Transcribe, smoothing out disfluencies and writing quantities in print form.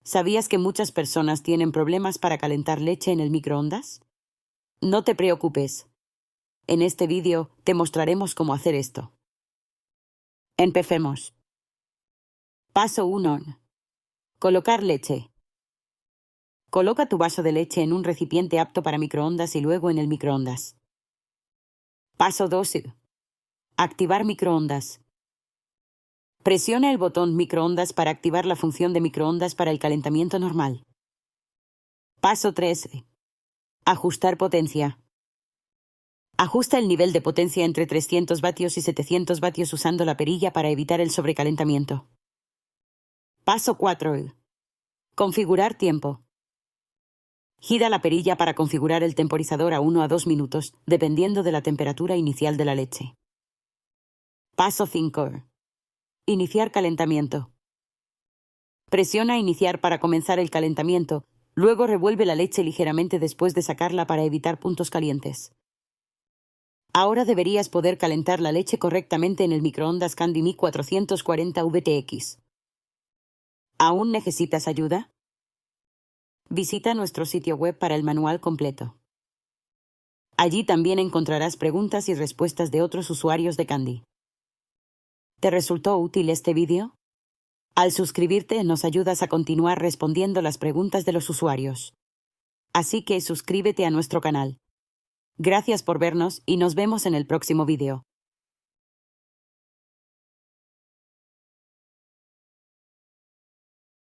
¿Sabías que muchas personas tienen problemas para calentar leche en el microondas? No te preocupes. En este vídeo te mostraremos cómo hacer esto. Empecemos. Paso 1. Colocar leche. Coloca tu vaso de leche en un recipiente apto para microondas y luego en el microondas. Paso 2. Activar microondas. Presiona el botón microondas para activar la función de microondas para el calentamiento normal. Paso 3. Ajustar potencia. Ajusta el nivel de potencia entre 300 vatios y 700 vatios usando la perilla para evitar el sobrecalentamiento. Paso 4. Configurar tiempo. Gira la perilla para configurar el temporizador a 1 a 2 minutos, dependiendo de la temperatura inicial de la leche. Paso 5. Iniciar calentamiento. Presiona Iniciar para comenzar el calentamiento, luego revuelve la leche ligeramente después de sacarla para evitar puntos calientes. Ahora deberías poder calentar la leche correctamente en el microondas Candy Mi 440 VTX. ¿Aún necesitas ayuda? Visita nuestro sitio web para el manual completo. Allí también encontrarás preguntas y respuestas de otros usuarios de Candy. ¿Te resultó útil este vídeo? Al suscribirte nos ayudas a continuar respondiendo las preguntas de los usuarios. Así que suscríbete a nuestro canal. Gracias por vernos y nos vemos en el próximo vídeo.